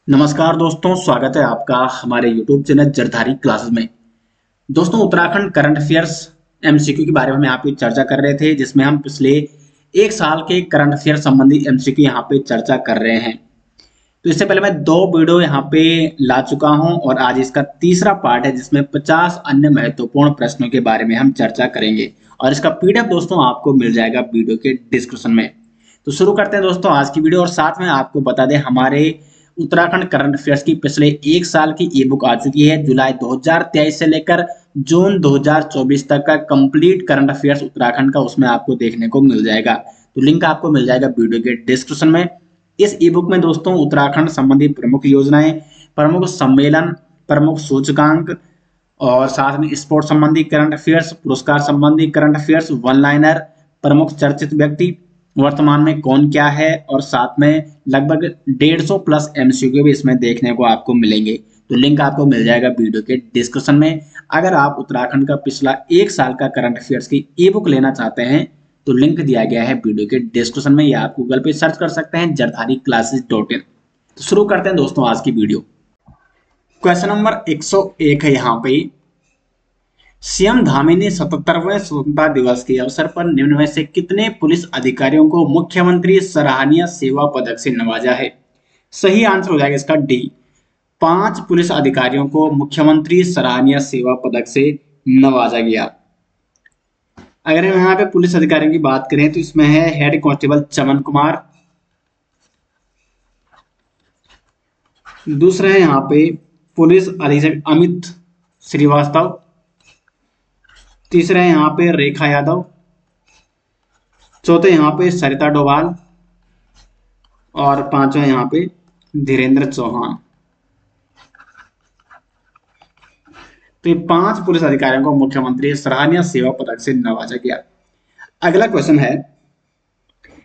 नमस्कार दोस्तों, स्वागत है आपका हमारे YouTube चैनल जरधारी क्लासेस में। दोस्तों, उत्तराखंड करंट अफेयर्स एमसीक्यू के बारे में हम यहाँ पे चर्चा कर रहे थे, जिसमें हम पिछले एक साल के करंट अफेयर संबंधी एमसीक्यू यहाँ पे चर्चा कर रहे हैं। तो इससे पहले मैं 2 वीडियो यहाँ पे ला चुका हूँ और आज इसका तीसरा पार्ट है, जिसमें 50 अन्य महत्वपूर्ण प्रश्नों के बारे में हम चर्चा करेंगे और इसका पीडीएफ दोस्तों आपको मिल जाएगा वीडियो के डिस्क्रिप्शन में। तो शुरू करते हैं दोस्तों आज की वीडियो, और साथ में आपको बता दें हमारे उत्तराखंड करंट अफेयर्स की पिछले एक साल की ई बुक आ चुकी है। जुलाई 2023 से लेकर जून 2024 तक का कंप्लीट करंट अफेयर्स उत्तराखंड का उसमें आपको देखने को मिल जाएगा। तो लिंक आपको मिल जाएगा वीडियो के डिस्क्रिप्शन में। इस ई बुक में दोस्तों उत्तराखंड संबंधी प्रमुख योजनाएं, प्रमुख सम्मेलन, प्रमुख सूचकांक और साथ में स्पोर्ट्स संबंधी करंट अफेयर्स, पुरस्कार संबंधी करंट अफेयर्स, वन लाइनर, प्रमुख चर्चित व्यक्ति, वर्तमान में कौन क्या है, और साथ में लगभग 150 प्लस एमसीक्यू भी इसमें देखने को आपको मिलेंगे। तो लिंक आपको मिल जाएगा वीडियो के डिस्क्रिप्शन में। अगर आप उत्तराखंड का पिछला एक साल का करंट अफेयर्स की ई बुक लेना चाहते हैं तो लिंक दिया गया है वीडियो के डिस्क्रिप्शन में, या आप गूगल पे सर्च कर सकते हैं jardhari-classes.in। तो शुरू करते हैं दोस्तों आज की वीडियो। क्वेश्चन नंबर 101 है यहाँ पे, सीएम धामी ने 77वें स्वतंत्रता दिवस के अवसर पर निम्न में से कितने पुलिस अधिकारियों को मुख्यमंत्री सराहनीय सेवा पदक से नवाजा है? सही आंसर हो जाएगा इसका डी, 5 पुलिस अधिकारियों को मुख्यमंत्री सराहनीय सेवा पदक से नवाजा गया। अगर हम यहाँ पे पुलिस अधिकारियों की बात करें तो इसमें है हेड कांस्टेबल चमन कुमार, दूसरा है यहाँ पे पुलिस अधीक्षक अमित श्रीवास्तव, तीसरा है यहाँ पे रेखा यादव, चौथे यहाँ पे सरिता डोभाल और पांचवा यहाँ पे धीरेन्द्र चौहान। तो ये 5 पुलिस अधिकारियों को मुख्यमंत्री सराहनीय सेवा पदक से नवाजा गया। अगला क्वेश्चन है,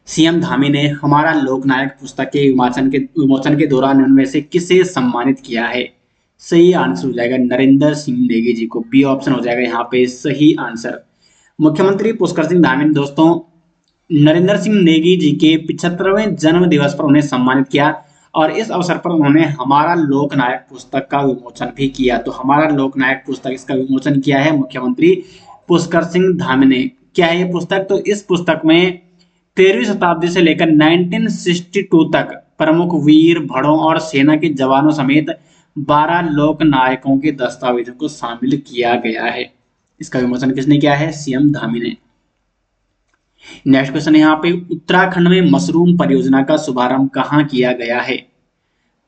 सीएम धामी ने हमारा लोकनायक पुस्तक के विमोचन के दौरान उनमें से किसे सम्मानित किया है? सही आंसर हो जाएगा नरेंद्र सिंह नेगी जी को, बी ऑप्शन हो जाएगा यहाँ पे सही आंसर। मुख्यमंत्री पुष्कर सिंह धामी ने दोस्तों नरेंद्र सिंह नेगी जी के 75वें जन्म दिवस पर उन्हें सम्मानित किया और इस अवसर पर उन्होंने हमारा लोकनायक पुस्तक का विमोचन भी किया। तो हमारा लोकनायक पुस्तक इसका विमोचन किया है मुख्यमंत्री पुष्कर सिंह धामी ने। क्या है ये पुस्तक? तो इस पुस्तक में 13वीं शताब्दी से लेकर 1962 तक प्रमुख वीर, भड़ों और सेना के जवानों समेत 12 लोक नायकों के दस्तावेजों को शामिल किया गया है। इसका विमोचन किसने किया है? सीएम धामी ने। नेक्स्ट क्वेश्चन है यहाँ पे, उत्तराखंड में मशरूम परियोजना का शुभारंभ कहाँ किया गया है?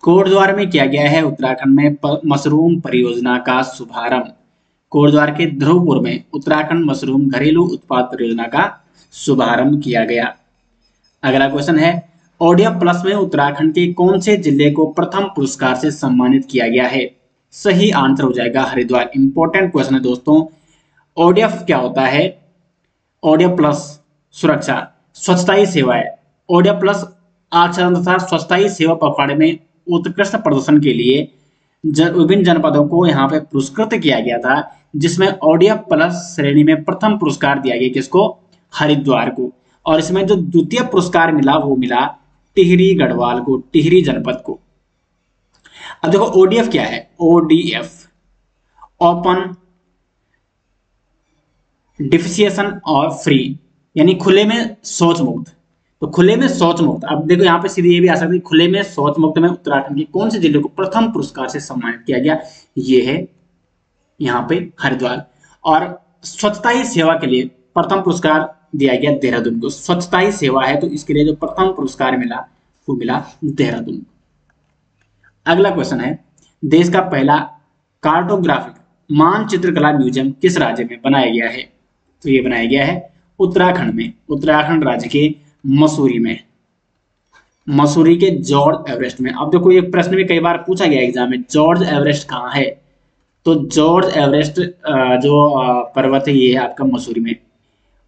कोटद्वार में किया गया है उत्तराखंड में मशरूम परियोजना का शुभारंभ। कोटद्वार के ध्रुवपुर में उत्तराखंड मशरूम घरेलू उत्पाद परियोजना का शुभारंभ किया गया। अगला क्वेश्चन है, ओडीएफ प्लस में उत्तराखंड के कौन से जिले को प्रथम पुरस्कार से सम्मानित किया गया है? सही आंसर हो जाएगा हरिद्वार। इंपॉर्टेंट क्वेश्चन है दोस्तों। ओडीएफ क्या होता है? ओडीएफ प्लस सुरक्षा स्वच्छता ही सेवा है। ओडीएफ प्लस आचरण तथा स्वच्छता ही सेवा पखवाड़े में उत्कृष्ट प्रदर्शन के लिए विभिन्न जनपदों को यहाँ पे पुरस्कृत किया गया था, जिसमें ओडीएफ प्लस श्रेणी में प्रथम पुरस्कार दिया गया किसको? हरिद्वार को। और इसमें जो द्वितीय पुरस्कार मिला वो मिला टिहरी गढ़वाल को, टिहरी जनपद को। अब देखो ओडीएफ क्या है? ओडीएफ ओपन डिफिशिएशन और फ्री, यानी खुले में शौच मुक्त। तो खुले में शौच मुक्त, अब देखो यहाँ पे सीधे ये भी आ सकती है, खुले में शौच मुक्त में उत्तराखंड के कौन से जिले को प्रथम पुरस्कार से सम्मानित किया गया? ये है यहाँ पे हरिद्वार। और स्वच्छता ही सेवा के लिए प्रथम पुरस्कार दिया गया देहरादून को। स्वच्छता ही सेवा है तो इसके लिए जो प्रथम पुरस्कार मिला वो मिला देहरादून। अगला क्वेश्चन है, देश का पहला कार्टोग्राफिक मानचित्र कला म्यूजियम किस राज्य में बनाया गया है? तो ये बनाया गया है उत्तराखंड में, उत्तराखंड राज्य के मसूरी में, मसूरी के जॉर्ज एवरेस्ट में। अब देखो ये प्रश्न भी कई बार पूछा गया एग्जाम में, जॉर्ज एवरेस्ट कहाँ है? तो जॉर्ज एवरेस्ट जो पर्वत है ये है आपका मसूरी में,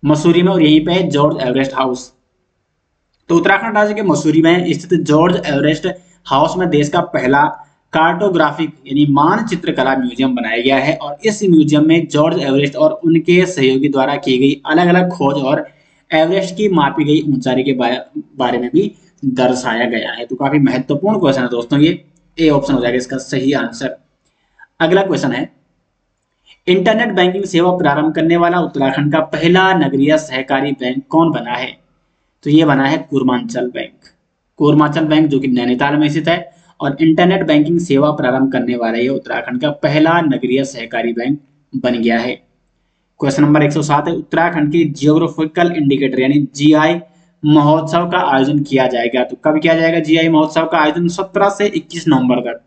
मसूरी में, और यहीं पे है जॉर्ज एवरेस्ट हाउस। तो उत्तराखंड राज्य के मसूरी में स्थित जॉर्ज एवरेस्ट हाउस में देश का पहला कार्टोग्राफिक यानी मानचित्र कला म्यूजियम बनाया गया है और इस म्यूजियम में जॉर्ज एवरेस्ट और उनके सहयोगी द्वारा की गई अलग अलग खोज और एवरेस्ट की मापी गई ऊंचाई के बारे में भी दर्शाया गया है। तो काफी महत्वपूर्ण क्वेश्चन है दोस्तों ये। ए ऑप्शन हो जाएगा इसका सही आंसर। अगला क्वेश्चन है, इंटरनेट बैंकिंग सेवा प्रारंभ करने वाला उत्तराखंड का पहला नगरीय सहकारी बैंक कौन बना है? तो ये बना है कूर्मांचल बैंक। कूर्मांचल बैंक जो कि नैनीताल में स्थित है और इंटरनेट बैंकिंग सेवा प्रारंभ करने वाला ये उत्तराखंड का पहला नगरीय सहकारी बैंक बन गया है। क्वेश्चन नंबर 107 है, उत्तराखंड के जियोग्राफिकल इंडिकेटर यानी जीआई महोत्सव का आयोजन किया जाएगा। तो कब किया जाएगा जीआई महोत्सव का आयोजन? 17 से 21 नवंबर तक।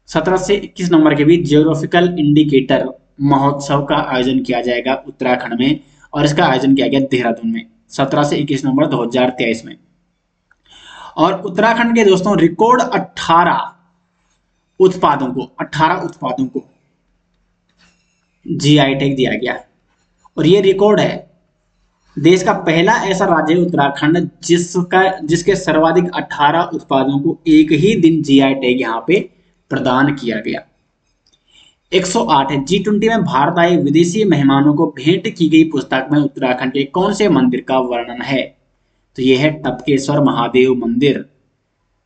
17 से 21 नवंबर के बीच जियोग्राफिकल इंडिकेटर महोत्सव का आयोजन किया जाएगा उत्तराखंड में और इसका आयोजन किया गया देहरादून में 17 से 21 नवंबर 2023 में। और उत्तराखंड के दोस्तों रिकॉर्ड 18 उत्पादों को जीआई टैग दिया गया और ये रिकॉर्ड है। देश का पहला ऐसा राज्य है उत्तराखंड जिसके सर्वाधिक 18 उत्पादों को एक ही दिन जीआई टैग यहाँ पे प्रदान किया गया। 108 है, G20 में भारत आए विदेशी मेहमानों को भेंट की गई पुस्तक में उत्तराखंड के कौन से मंदिर का वर्णन है? तो यह है टपकेश्वर महादेव मंदिर।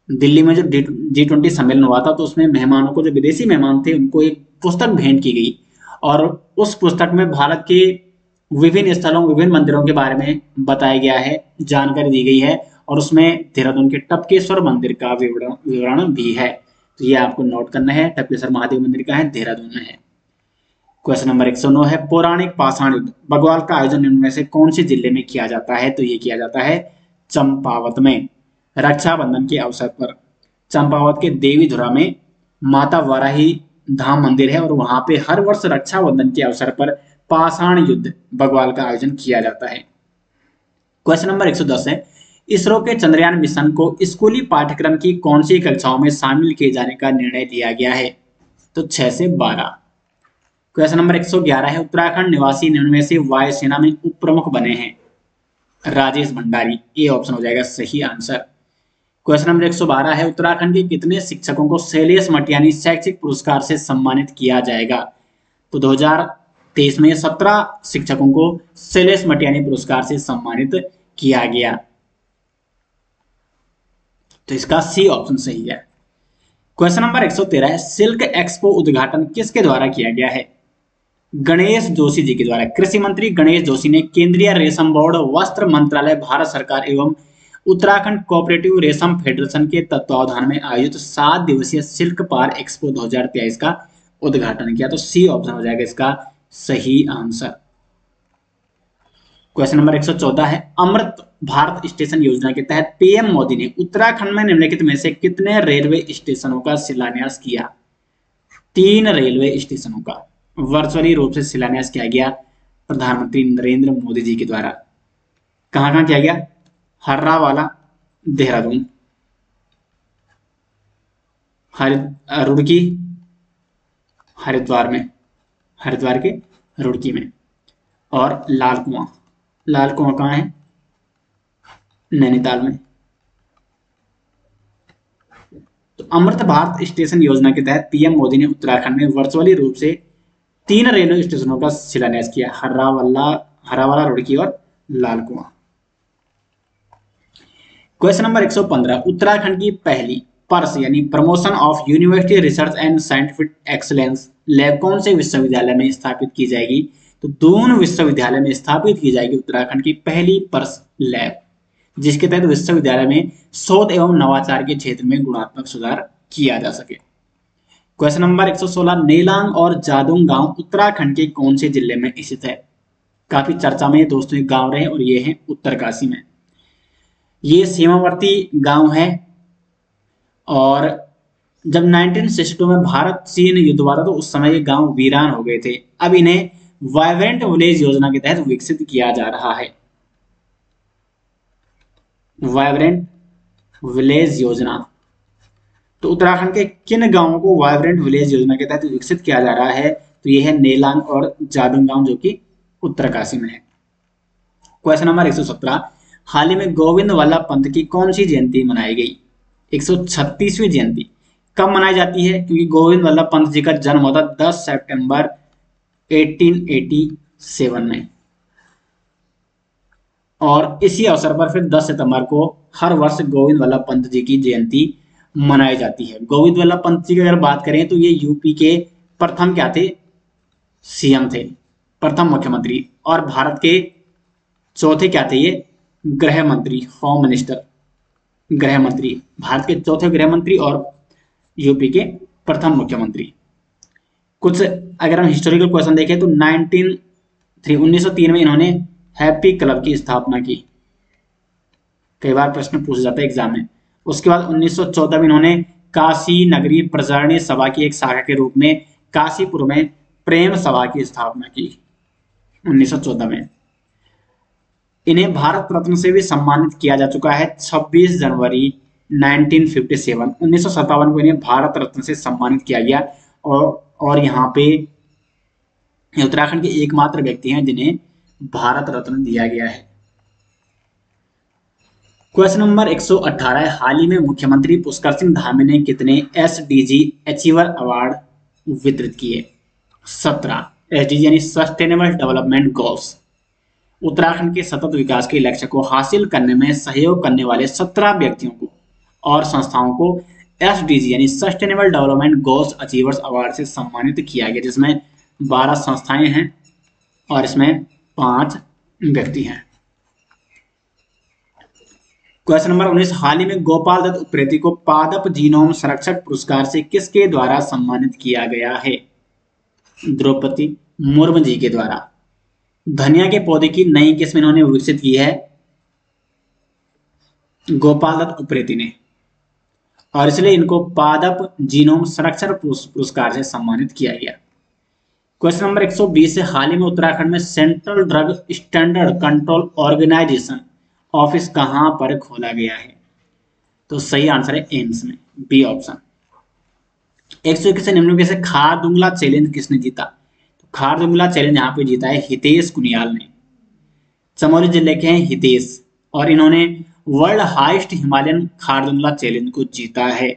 दिल्ली में जो G20 सम्मेलन हुआ था तो उसमें मेहमानों को, जो विदेशी मेहमान थे, उनको एक पुस्तक भेंट की गई और उस पुस्तक में भारत के विभिन्न स्थलों, विभिन्न मंदिरों के बारे में बताया गया है, जानकारी दी गई है और उसमें देहरादून के टपकेश्वर मंदिर का विवरण भी है। तो ये आपको नोट करना है। टपकेश्वर महादेव मंदिर का है, देहरादून में है। क्वेश्चन नंबर 109 है, पौराणिक पाषाण युद्ध बगवाल का आयोजन इनमें से कौन से जिले में किया जाता है? तो ये किया जाता है चंपावत में, रक्षाबंधन के अवसर पर। चंपावत के देवीधुरा में माता वाराही धाम मंदिर है और वहां पे हर वर्ष रक्षाबंधन के अवसर पर पाषाण युद्ध बगवाल का आयोजन किया जाता है। क्वेश्चन नंबर 110 है, इसरो के चंद्रयान मिशन को स्कूली पाठ्यक्रम की कौन सी कक्षाओं में शामिल किए जाने का निर्णय लिया गया है? तो 6 से 12। क्वेश्चन नंबर 111 है, उत्तराखंड निवासी निन्यानवे से वायुसेना में उप प्रमुख बने हैं? राजेश भंडारी, ए ऑप्शन हो जाएगा सही आंसर। क्वेश्चन नंबर 112 है, उत्तराखंड के कितने शिक्षकों को शैलेश मटियानी शैक्षिक पुरस्कार से सम्मानित किया जाएगा? तो 2023 में 17 शिक्षकों को शैलेश मटियानी पुरस्कार से सम्मानित किया गया। तो इसका सी ऑप्शन सही है। क्वेश्चन नंबर 113 है, सिल्क एक्सपो उद्घाटन किसके द्वारा किया गया है? गणेश जोशी जी के द्वारा। कृषि मंत्री गणेश जोशी ने केंद्रीय रेशम बोर्ड, वस्त्र मंत्रालय, भारत सरकार एवं उत्तराखंड कोऑपरेटिव रेशम फेडरेशन के तत्वावधान में आयोजित 7 दिवसीय सिल्क पार एक्सपो 2023 का उद्घाटन किया। तो सी ऑप्शन हो जाएगा इसका सही आंसर। क्वेश्चन नंबर 114 है, अमृत भारत स्टेशन योजना के तहत पीएम मोदी ने उत्तराखंड में निम्नलिखित में से कितने रेलवे स्टेशनों का शिलान्यास किया? 3 रेलवे स्टेशनों का वर्चुअली रूप से शिलान्यास किया गया प्रधानमंत्री नरेंद्र मोदी जी के द्वारा। कहां कहां किया गया? हर्रावाला देहरादून, रुड़की हरिद्वार में, हरिद्वार के रुड़की में, और लाल कुआं कहाँ है? नैनीताल में। तो अमृत भारत स्टेशन योजना के तहत पीएम मोदी ने उत्तराखंड में वर्चुअली रूप से 3 रेलवे स्टेशनों का शिलान्यास किया, हर्रावाला, रुड़की और लाल कुआं। क्वेश्चन नंबर 115, उत्तराखंड की पहली पर्स यानी promotion of university research and scientific excellence lab कौन से विश्वविद्यालय में स्थापित की जाएगी? तो दून विश्वविद्यालय में स्थापित की जाएगी उत्तराखंड की पहली पर्स लैब, जिसके तहत विश्वविद्यालय में शोध एवं नवाचार के क्षेत्र में गुणात्मक सुधार किया जा सके। क्वेश्चन नंबर 116, नेलांग और जादोंग गांव उत्तराखंड के कौन से जिले में स्थित है? काफी चर्चा में दोस्तों एक गांव रहे और ये है उत्तरकाशी में। ये सीमावर्ती गांव है और जब 1962 में भारत चीन युद्ध हुआ था तो उस समय ये गांव वीरान हो गए थे। अब इन्हें वाइब्रेंट विलेज योजना के तहत विकसित किया जा रहा है। वाइब्रेंट विलेज योजना, तो उत्तराखंड के किन गांवों को वाइब्रेंट विलेज योजना के तहत विकसित किया जा रहा है? तो यह है नेलांग और जादोंग गांव जो कि उत्तरकाशी में है। क्वेश्चन नंबर 117, हाल ही में गोविंद वल्लभ पंत की कौन सी जयंती मनाई गई? 136वीं जयंती। कब मनाई जाती है? क्योंकि गोविंद वल्लभ पंत जी का जन्म होता 10 सितंबर 1887 में और इसी अवसर पर फिर 10 सितंबर को हर वर्ष गोविंद वल्लभ पंत जी की जयंती मनाई जाती है। गोविंद वल्लभ पंत जी की अगर बात करें तो ये यूपी के प्रथम क्या थे, सीएम थे, प्रथम मुख्यमंत्री, और भारत के चौथे क्या थे ये, गृह मंत्री, होम मिनिस्टर, गृह मंत्री, भारत के चौथे गृह मंत्री और यूपी के प्रथम मुख्यमंत्री। कुछ अगर हम हिस्टोरिकल क्वेश्चन देखें तो 1903 में इन्होंने हैप्पी क्लब की स्थापना की, कई बार प्रश्न पूछा जाता है एग्जाम में। उसके बाद 1914 में इन्होंने काशी नगरी प्रचारणी सभा की एक शाखा के रूप में काशीपुर में प्रेम सभा की स्थापना की 1914 में। इन्हें भारत रत्न से भी सम्मानित किया जा चुका है 26 जनवरी 1957, 1957 को इन्हें भारत रत्न से सम्मानित किया गया। और यहाँ पे उत्तराखंड के एकमात्र व्यक्ति हैं जिन्हें भारत रत्न दिया गया है। क्वेश्चन नंबर 118 है, हाल ही में मुख्यमंत्री पुष्कर सिंह धामी ने कितने एसडीजी अचीवर अवार्ड वितरित किए? 17 एसडीजी यानी सस्टेनेबल डेवलपमेंट गोल्स। उत्तराखंड के सतत विकास के लक्ष्य को हासिल करने में सहयोग करने वाले 17 व्यक्तियों को और संस्थाओं को एसडीजी यानी sustainable development goals achievers award से सम्मानित किया गया, जिसमें 12 संस्थाएं हैं और इसमें 5 व्यक्ति हैं। क्वेश्चन नंबर 19, हाल ही में गोपाल दत्त उप्रेती को पादप जीनोम संरक्षक पुरस्कार से किसके द्वारा सम्मानित किया गया है? द्रौपदी मुर्मू जी के द्वारा। धनिया के पौधे की नई किस्म इन्होंने विकसित की है गोपाल दत्त उप्रेती ने, और इसलिए इनको पादप जीनोम संरक्षण पुरस्कार से सम्मानित किया गया। क्वेश्चन नंबर 120 से, हाल ही में उत्तराखंड में central drug standard control organisation office कहां पर खोला गया है? तो सही आंसर है एम्स में, बी ऑप्शन। 121 से निम्नलिखित में से खारदुंगला चैलेंज किसने जीता? तो खारदुंगला चैलेंज यहाँ पे जीता है हितेश कुनियाल ने। चमोली जिले के हैं हितेश, और इन्होंने world highest Himalayan Khardungla challenge को जीता है।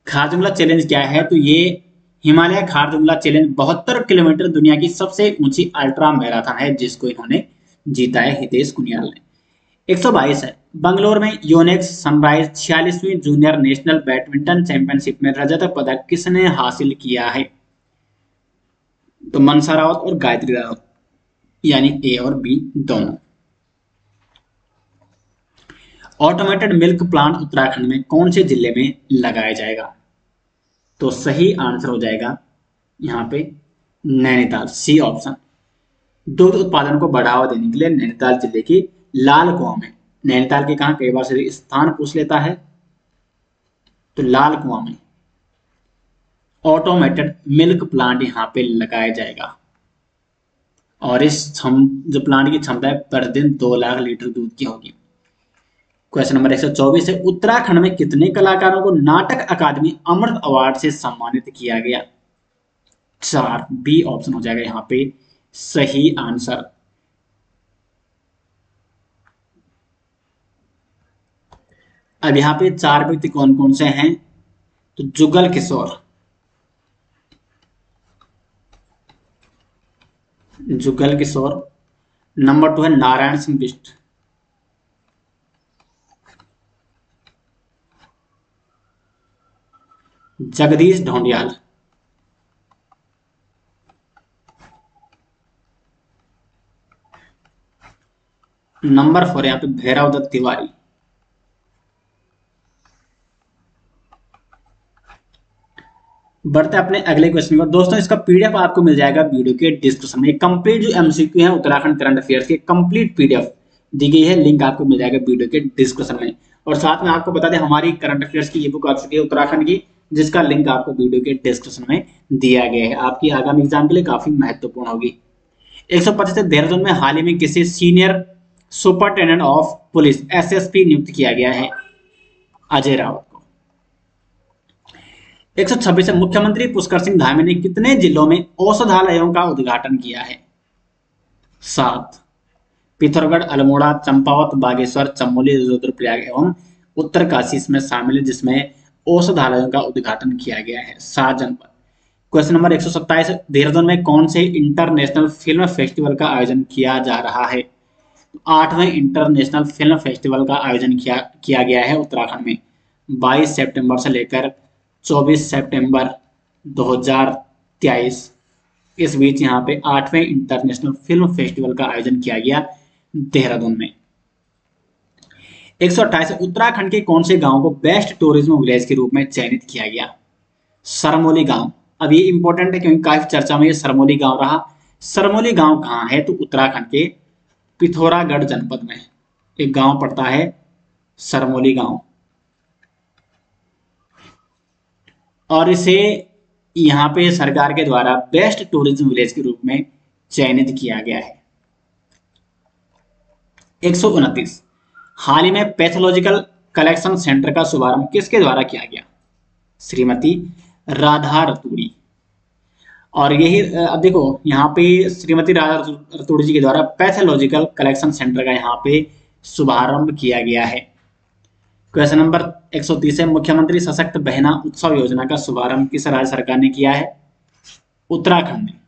खारदुंगला चैलेंज क्या है? तो ये हिमालय खारदुंगला चैलेंज 72 किलोमीटर दुनिया की सबसे ऊंची अल्ट्रा मैराथन है, जिसको इन्होंने जीता है हितेश कुनियाल ने। 122 है, बंगलोर में योनेक्स सनराइज 46वीं जूनियर नेशनल बैडमिंटन चैंपियनशिप में रजत पदक किसने हासिल किया है? तो मनसा रावत और गायत्री रावत, यानी ए और बी दोनों। ऑटोमेटेड मिल्क प्लांट उत्तराखंड में कौन से जिले में लगाया जाएगा? तो सही आंसर हो जाएगा यहाँ पे नैनीताल, सी ऑप्शन। दुग्ध उत्पादन को बढ़ावा देने के लिए नैनीताल जिले की लाल कुआं में, नैनीताल के कहा कई बार से स्थान पूछ लेता है, तो लाल कुआं में ऑटोमेटेड मिल्क प्लांट यहाँ पे लगाया जाएगा, और इस जो प्लांट की क्षमता है प्रतिदिन 2 लाख लीटर दूध की होगी। क्वेश्चन नंबर 124 है, उत्तराखंड में कितने कलाकारों को नाटक अकादमी अमृत अवार्ड से सम्मानित किया गया? 4, बी ऑप्शन हो जाएगा यहाँ पे सही आंसर। अब यहाँ पे 4 व्यक्ति कौन कौन से हैं? तो जुगल किशोर, नंबर 2 है नारायण सिंह बिष्ट, जगदीश ढोंडियाल, नंबर 4 यहाँ पे भैरव दत्त तिवारी। बढ़ते अपने अगले क्वेश्चन पर। दोस्तों इसका पीडीएफ आपको मिल जाएगा वीडियो के डिस्क्रिप्शन में। कंप्लीट जो एमसीक्यू है उत्तराखंड करंट अफेयर्स के कंप्लीट पीडीएफ दी गई है, लिंक आपको मिल जाएगा वीडियो के डिस्क्रिप्शन में। और साथ में आपको बता दें हमारी करंट अफेयर्स की ये बुक आ चुकी है उत्तराखंड की, जिसका लिंक आपको वीडियो के डिस्क्रिप्शन में दिया गया है। आपकी आगामी एग्जाम के लिए काफी महत्वपूर्ण होगी। 125 देहरादून में हाल ही में किसी senior superintendent of police SSP नियुक्त किया गया है? अजय रावत को। 126 मुख्यमंत्री पुष्कर सिंह धामी ने कितने जिलों में औषधालयों का उद्घाटन किया है? 7, पिथौरागढ़, अल्मोड़ा, चंपावत, बागेश्वर, चमोली, रुद्रप्रयाग एवं उत्तरकाशी इसमें शामिल है, जिसमें औषधालयों का उद्घाटन किया गया है 7 जनपद। क्वेश्चन नंबर 127, देहरादून में कौन से इंटरनेशनल फिल्म फेस्टिवल का आयोजन किया जा रहा है? 8वें इंटरनेशनल फिल्म फेस्टिवल का आयोजन किया गया है उत्तराखंड में 22 सितंबर से लेकर 24 सितंबर 2023। इस बीच यहाँ पे 8वें इंटरनेशनल फिल्म फेस्टिवल का आयोजन किया गया देहरादून में। 128 उत्तराखंड के कौन से गांव को बेस्ट टूरिज्म विलेज के रूप में चयनित किया गया? सरमोली गांव। अब ये इंपॉर्टेंट है क्योंकि काफी चर्चा में ये सरमोली गांव रहा। सरमोली गांव कहाँ है? तो उत्तराखंड के पिथौरागढ़ जनपद में एक गांव पड़ता है सरमोली गांव, और इसे यहाँ पे सरकार के द्वारा बेस्ट टूरिज्म विलेज के रूप में चयनित किया गया है। 129 हाल ही में पैथोलॉजिकल कलेक्शन सेंटर का शुभारंभ किसके द्वारा किया गया? श्रीमती राधा रतूड़ी। और यही अब देखो यहाँ पे श्रीमती राधा रतूड़ी जी के द्वारा पैथोलॉजिकल कलेक्शन सेंटर का यहाँ पे शुभारंभ किया गया है। क्वेश्चन नंबर 130 है, मुख्यमंत्री सशक्त बहना उत्सव योजना का शुभारंभ किस राज्य सरकार ने किया है? उत्तराखंड में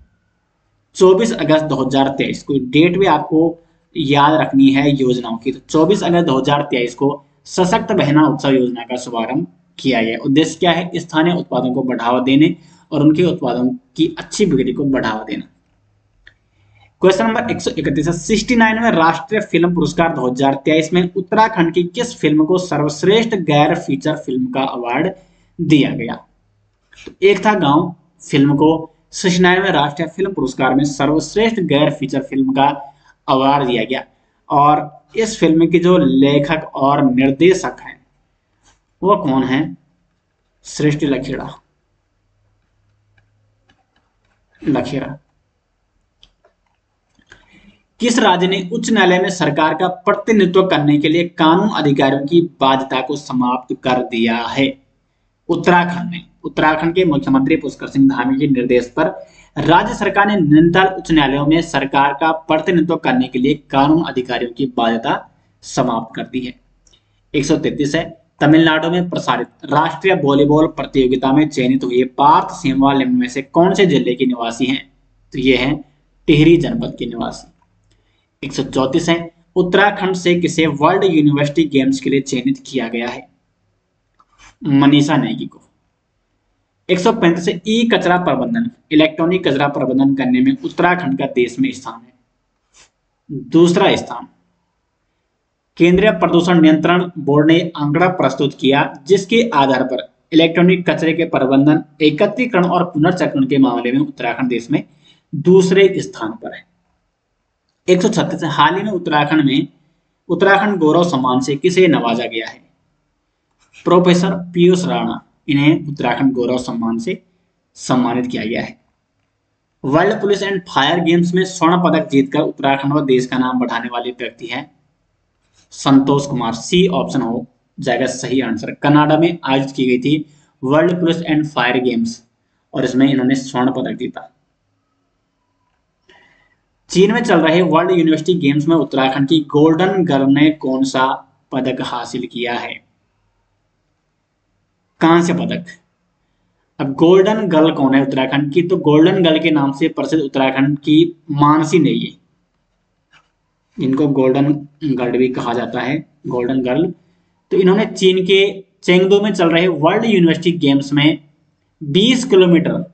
24 अगस्त 2023 को। डेट भी आपको याद रखनी है योजनाओं की। तो 24 अगस्त 2023 को सशक्त बहना उत्सव योजना का शुभारंभ किया गया। उद्देश्य क्या है? स्थानीय उत्पादों को बढ़ावा देने और उनके उत्पादों की अच्छी बिक्री को बढ़ावा देना। क्वेश्चन नंबर 131 69वें राष्ट्रीय फिल्म पुरस्कार 2023 में उत्तराखंड की किस फिल्म को सर्वश्रेष्ठ गैर फीचर फिल्म का अवार्ड दिया गया? तो एक था गांव फिल्म को 69वें राष्ट्रीय फिल्म पुरस्कार में सर्वश्रेष्ठ गैर फीचर फिल्म का अवार्ड दिया गया। और इस फिल्म के जो लेखक और निर्देशक हैं वो कौन है? सृष्टि लखेड़ा। किस राज्य ने उच्च न्यायालय में सरकार का प्रतिनिधित्व करने के लिए कानून अधिकारियों की बाध्यता को समाप्त कर दिया है? उत्तराखंड ने। उत्तराखंड के मुख्यमंत्री पुष्कर सिंह धामी के निर्देश पर राज्य सरकार ने नैनीताल उच्च न्यायालयों में सरकार का प्रतिनिधित्व करने के लिए कानून अधिकारियों की बाध्यता समाप्त कर दी है। 133 है, तमिलनाडु में प्रसारित राष्ट्रीय वॉलीबॉल प्रतियोगिता में चयनित हुए पार्थ सेमवाल निम्न में से कौन से जिले के निवासी हैं? तो ये हैं टिहरी जनपद के निवासी। 134 है, उत्तराखंड से किसे वर्ल्ड यूनिवर्सिटी गेम्स के लिए चयनित किया गया है? मनीषा नेगी को। 135 से ई कचरा प्रबंधन इलेक्ट्रॉनिक कचरा प्रबंधन करने में उत्तराखंड का देश में स्थान है दूसरा स्थान। केंद्रीय प्रदूषण नियंत्रण बोर्ड ने आंकड़ा प्रस्तुत किया जिसके आधार पर इलेक्ट्रॉनिक कचरे के प्रबंधन, एकत्रीकरण और पुनर्चक्रण के मामले में उत्तराखंड देश में दूसरे स्थान पर है। 136 हाल ही में उत्तराखंड गौरव सम्मान से किसे नवाजा गया है? प्रोफेसर पीयूष राणा, इन्हें उत्तराखंड गौरव सम्मान से सम्मानित किया गया है। World police and fire games में स्वर्ण पदक जीतकर उत्तराखंड व देश का नाम बढ़ाने वाले व्यक्ति हैं संतोष कुमार। सी ऑप्शन हो जाएगा सही आंसर। कनाडा में आयोजित की गई थी world police and fire games और इसमें इन्होंने स्वर्ण पदक जीता। चीन में चल रहे वर्ल्ड यूनिवर्सिटी गेम्स में उत्तराखंड की गोल्डन गर्ल ने कौन सा पदक हासिल किया है? कांस्य पदक। अब गोल्डन गर्ल कौन है उत्तराखंड की? तो गोल्डन गर्ल के नाम से प्रसिद्ध उत्तराखंड की मानसी नेगी, इनको गोल्डन गर्ल भी कहा जाता है, गोल्डन गर्ल। तो इन्होंने चीन के चेंगडू में चल रहे वर्ल्ड यूनिवर्सिटी गेम्स में 20 किलोमीटर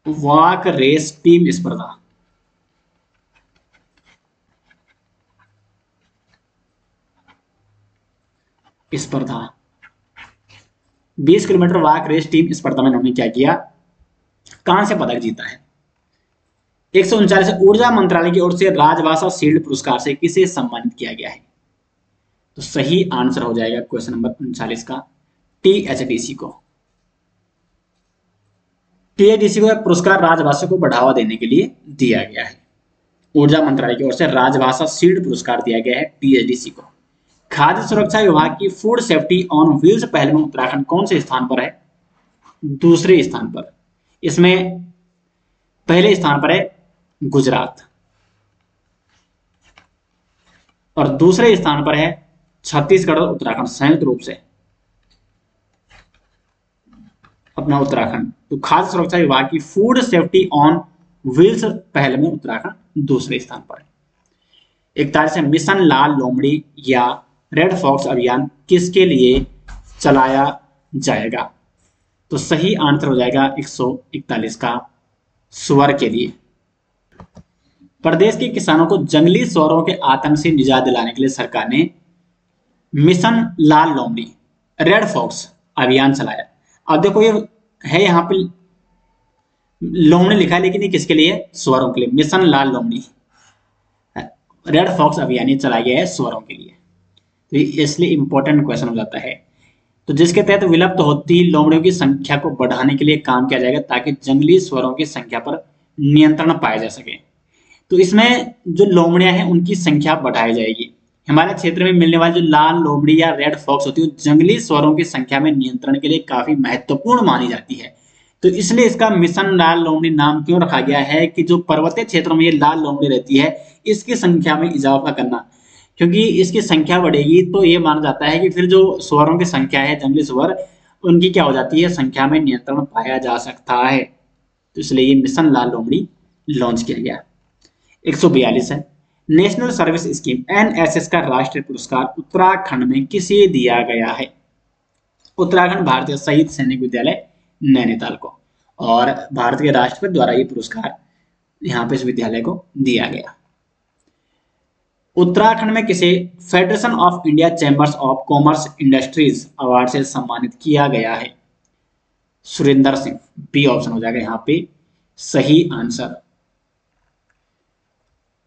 वॉक रेस टीम स्पर्धा 20 किलोमीटर वॉक रेस टीम स्पर्धा में इन्होंने क्या किया? कांस्य पदक जीता है। 139 ऊर्जा मंत्रालय की ओर से राजभाषा शील्ड पुरस्कार से किसे सम्मानित किया गया है? तो सही आंसर हो जाएगा क्वेश्चन नंबर 39 का टीएचडीसी को। टीएचडीसी को पुरस्कार राजभाषा को बढ़ावा देने के लिए दिया गया है। ऊर्जा मंत्रालय की ओर से राजभाषा शील्ड पुरस्कार दिया गया है टीएचडीसी को। खाद्य सुरक्षा विभाग की फूड सेफ्टी ऑन व्हील्स पहल में उत्तराखंड कौन से स्थान पर है? दूसरे स्थान पर। इसमें पहले स्थान पर है गुजरात और दूसरे स्थान पर है छत्तीसगढ़ और उत्तराखंड संयुक्त रूप से अपना उत्तराखंड। तो खाद्य सुरक्षा विभाग की फूड सेफ्टी ऑन व्हील्स पहले में, उत्तराखंड दूसरे स्थान पर है। 41 है, मिशन लाल लोमड़ी या रेड फॉक्स अभियान किसके लिए चलाया जाएगा? तो सही आंसर हो जाएगा 141 का, सुअर के लिए। प्रदेश के किसानों को जंगली सुअरों के आतंक से निजात दिलाने के लिए सरकार ने मिशन लाल लोमड़ी रेड फॉक्स अभियान चलाया। अब देखो ये है यहाँ पे लोमड़ी लिखा है, लेकिन ये किसके लिए? सुअरों के लिए। मिशन लाल लोमड़ी रेड फॉक्स अभियान ये चलाया गया है सुअरों के लिए, तो इसलिए इंपॉर्टेंट क्वेश्चन हो जाता है। तो जिसके तहत विलुप्त होती लोमड़ियों की संख्या को बढ़ाने के लिए काम किया जाएगा ताकि जंगली सुअरों की संख्या पर नियंत्रण पाया जा सके। तो इसमें जो लोमड़ियां हैं उनकी संख्या बढ़ाई जाएगी। हमारे क्षेत्र में मिलने वाली जो लाल लोमड़ी या रेड फॉक्स होती है जंगली सुअरों की संख्या में नियंत्रण के लिए काफी महत्वपूर्ण मानी जाती है। तो इसलिए इसका मिशन लाल लोमड़ी नाम क्यों रखा गया है कि जो पर्वतीय क्षेत्रों में ये लाल लोमड़ी रहती है इसकी संख्या में इजाफा करना, क्योंकि इसकी संख्या बढ़ेगी तो ये माना जाता है कि फिर जो सुअरों की संख्या है, जंगली सुअर, उनकी क्या हो जाती है, संख्या में नियंत्रण पाया जा सकता है। तो इसलिए ये मिशन लाल लोमड़ी लॉन्च किया गया। 142 है, नेशनल सर्विस स्कीम एनएसएस का राष्ट्रीय पुरस्कार उत्तराखंड में किसे दिया गया है? उत्तराखंड भारतीय शहीद सैनिक विद्यालय नैनीताल को, और भारत के राष्ट्रपति द्वारा ये पुरस्कार यहाँ पे इस विद्यालय को दिया गया। उत्तराखंड में किसे federation of India chambers of commerce industries award से सम्मानित किया गया है? सुरेंद्र सिंह, बी ऑप्शन हो जाएगा यहाँ पे सही आंसर।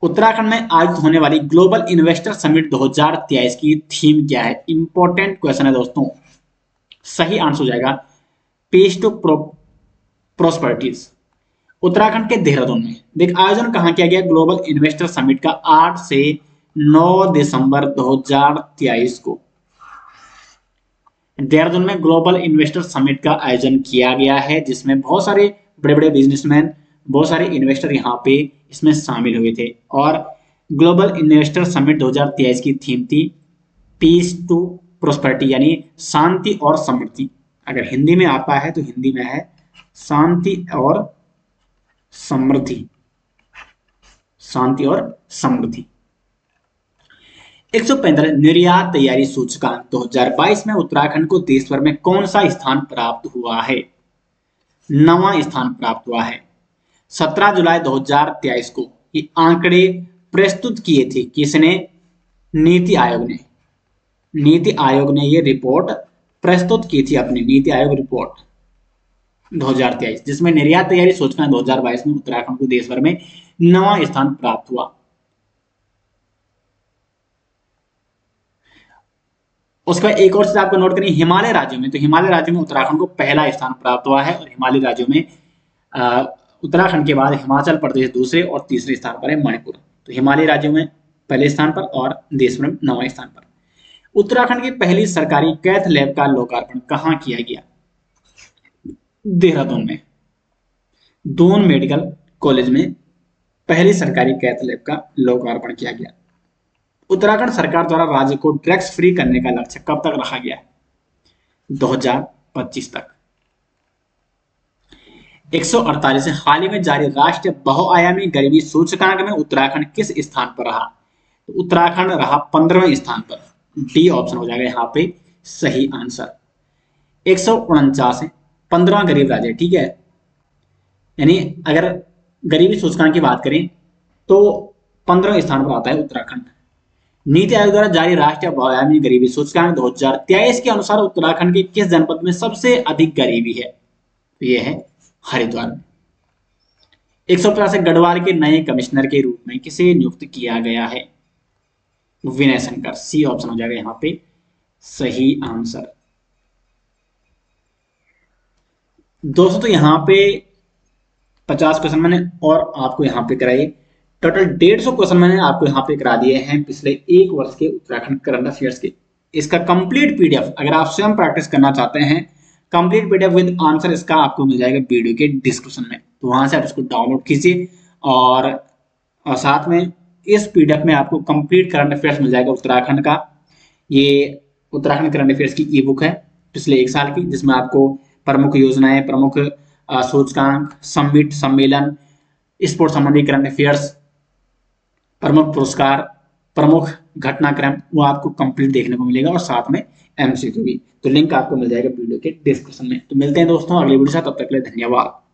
उत्तराखंड में आयोजित होने वाली ग्लोबल इन्वेस्टर समिट 2023 की थीम क्या है? इंपॉर्टेंट क्वेश्चन है दोस्तों। सही आंसर हो जाएगा पीस टू प्रोस्पेरिटीज। उत्तराखंड के देहरादून में देख आयोजन कहाँ किया गया? ग्लोबल इन्वेस्टर समिट का 8 से 9 दिसंबर 2023 को देहरादून में ग्लोबल इन्वेस्टर समिट का आयोजन किया गया है, जिसमें बहुत सारे बड़े बड़े बिजनेसमैन, बहुत सारे इन्वेस्टर यहाँ पे इसमें शामिल हुए थे। और ग्लोबल इन्वेस्टर समिट 2023 की थीम थी पीस टू प्रोस्पेरिटी, यानी शांति और समृद्धि। अगर हिंदी में आता है तो हिंदी में है शांति और समृद्धि, शांति और समृद्धि। 145 निर्यात तैयारी सूचकांक 2022 में उत्तराखंड को देश भर में कौन सा स्थान प्राप्त हुआ है? 9वां स्थान प्राप्त हुआ है। 17 जुलाई 2023 को ये आंकड़े प्रस्तुत किए थे किसने? नीति आयोग ने। नीति आयोग ने ये रिपोर्ट प्रस्तुत की थी, अपनी नीति आयोग रिपोर्ट 2023, जिसमें निर्यात तैयारी सूचकांक 2022 में उत्तराखंड को देश भर में 9वां स्थान प्राप्त हुआ। उसके बाद एक और चीज आपको नोट करनी, हिमालय राज्यों में, तो हिमालय राज्यों में उत्तराखंड को पहला स्थान प्राप्त हुआ है, और हिमालय राज्यों में उत्तराखंड के बाद हिमाचल प्रदेश दूसरे और तीसरे स्थान पर है मणिपुर। तो हिमालय राज्यों में पहले स्थान पर और देश में 9वें स्थान पर। उत्तराखंड की पहली सरकारी कैथ लैब का लोकार्पण कहाँ किया गया? देहरादून में। दून मेडिकल कॉलेज में पहली सरकारी कैथ लैब का लोकार्पण किया गया। उत्तराखंड सरकार द्वारा राज्य को ड्रग्स फ्री करने का लक्ष्य कब तक रखा गया है? 2025 तक। 148 हाल ही में जारी राष्ट्रीय बहुआयामी गरीबी सूचकांक में उत्तराखंड किस स्थान पर रहा? तो उत्तराखंड रहा 15वें स्थान पर। डी ऑप्शन हो जाएगा यहाँ पे सही आंसर। 149 है 15वां गरीब राज्य, ठीक है। यानी अगर गरीबी सूचकांक की बात करें तो 15वें स्थान पर आता है उत्तराखंड। नीति आयोग द्वारा जारी राष्ट्रीय बहुआयामी गरीबी सूचकांक 2023 के अनुसार उत्तराखंड के किस जनपद में सबसे अधिक गरीबी है? तो यह है हरिद्वार में। 150 गढ़वाल के नए कमिश्नर के रूप में किसे नियुक्त किया गया है? विनय शंकर, सी ऑप्शन हो जाएगा यहाँ पे सही आंसर। दोस्तों तो यहाँ पे 50 क्वेश्चन मैंने और आपको यहाँ पे कराए, टोटल 150 क्वेश्चन मैंने आपको यहाँ पे करा दिए हैं पिछले एक वर्ष के उत्तराखंड करंट अफेयर्स के। इसका कंप्लीट पीडीएफ अगर आप स्वयं प्रैक्टिस करना चाहते हैं, कंप्लीट पीडीएफ विद आंसर इसका आपको मिल जाएगा वीडियो के डिस्क्रिप्शन में, तो वहां से आप इसको डाउनलोड कीजिए। और साथ में इस पीडीएफ में आपको कंप्लीट करंट अफेयर्स मिल जाएगा उत्तराखंड का। ये उत्तराखंड करंट अफेयर्स की ई बुक है पिछले एक साल की, जिसमें आपको प्रमुख योजनाएं, प्रमुख सूचकांक, समिट, सम्मेलन, स्पोर्ट्स संबंधी करंट अफेयर्स, प्रमुख पुरस्कार, प्रमुख घटनाक्रम, वो आपको कंप्लीट देखने को मिलेगा और साथ में एमसीक्यू भी। तो लिंक आपको मिल जाएगा वीडियो के डिस्क्रिप्शन में। तो मिलते हैं दोस्तों अगली वीडियो से, तब तक के लिए धन्यवाद।